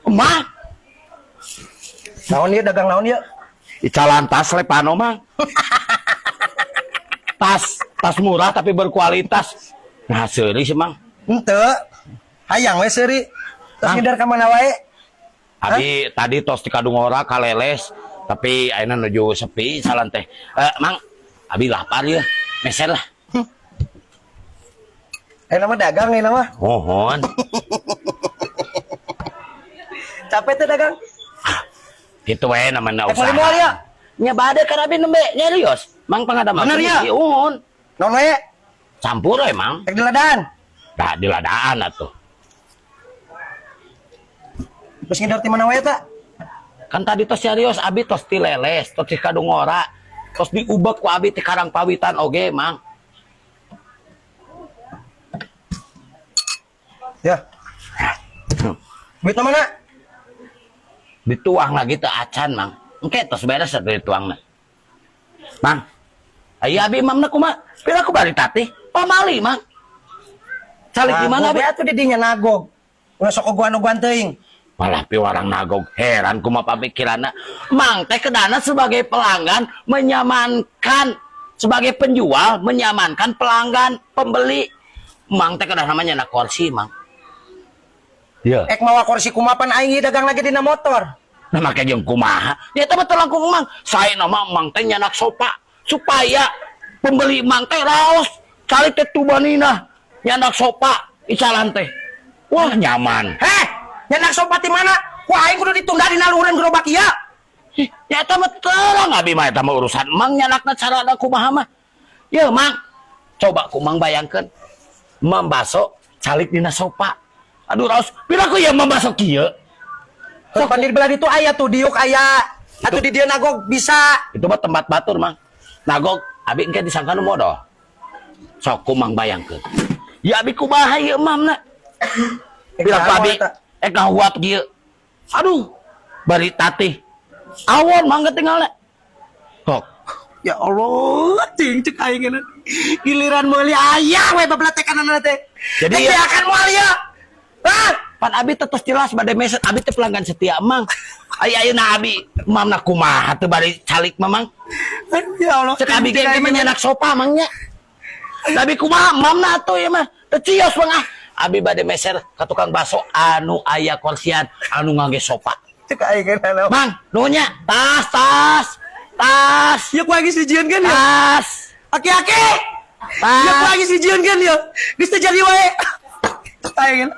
Mang, Naon ieu dagang naon ieu? icalan tas lepano mang. Tas murah tapi berkualitas. Nah, seuri sih mang. Henteu. Hayang we seuri. Tos Hah? ngidar ka mana wae? Abi tadi tos di Kadungora kaleles, tapi ayeuna nuju sepi salan teh. Mang, abi lapar ya. Meser lah. Ayeuna mah dagang ayeuna mah. Mohon. Capek teh dagang. Gitu we namanya Moal usaha. ya. Nya bade kana abi nembe nyarios. Mang pangadaman. Bener ya? Uhun. Naon wae? Campur we mang. Rek diladaan. Dah diladaan atuh. Terus ngidar ti mana wae ta? Kan tadi tos nyarios abi tos ti leles, tos di Kadungora. Tos diubek ku abi ti Karangpawitan oge mang. Ya. Duitna mana? Dituang lagi teh acan mang. Engke tos beres atuh dituangna. Mang. Aya abi mamna kumaha? Pira ku bari tati? Pamali mang. Calik di mana abi? Atuh di dinya nagog. Ulah sok ogoan-ogoan teuing. Malah piwarang nagog heran kumaha pamikiranna. Mang teh kedana sebagai pelanggan menyamankan, sebagai penjual menyamankan pelanggan, pembeli. Mang teh kedana namanya nak kursi mang. Iya. Ek mawa kursi kumapan aing dagang lagi dina motor. Nah make jeung kumaha? Ya teh betul langkung mang. Saya nama mang teh nyanak sopa supaya pembeli mang teh raos calik teh tubanina nyanak sopa icalan teh. Wah nyaman. Heh, nyanak sopa ti mana? Ku aing kudu ditunda dina luhureun gerobak ieu. Ya eta mah terang abi mah eta mah urusan mang nyanakna carana kumaha mah. Ye mang, coba ku mang bayangkeun. Mambaso calik dina sopa. Aduh raos, pira ku ya mambaso kieu? Terus pandir belah itu aya tuh diuk aya. Atuh di dieu nagog bisa. Itu mah tempat batur mang. Nagog abi engke disangka nu modoh. Sok ku mang bayangkeun. Ya abi kumaha ieu mamna? Bila ku abi ngahuap kieu. Aduh, bari tatih. Awon mangga tinggalna. Kok. Ya Allah, cing cek aing geuna. Giliran meuli aya we bablatekanana teh. Jadi ya akan moal ieu. Hah? pan abi tetes jelas bade meset abi teh pelanggan setia mang. Ayeuna abi mamna kumaha teu bari calik mamang. Ya Allah. Cek abi ge mah nyanak sopa mangnya. Tapi kumaha mamna atuh ieu mah. Teu cios mah ah. Abi bade meser ka tukang baso anu aya kursian anu ngangge sopa. Cek aing geuna. Mang, nunya tas. Ya ku lagi sijieun kan ya. Tas. Aki-aki. Ya ku lagi sijieun kan ya. Geus teh jadi wae. Cek aing geuna.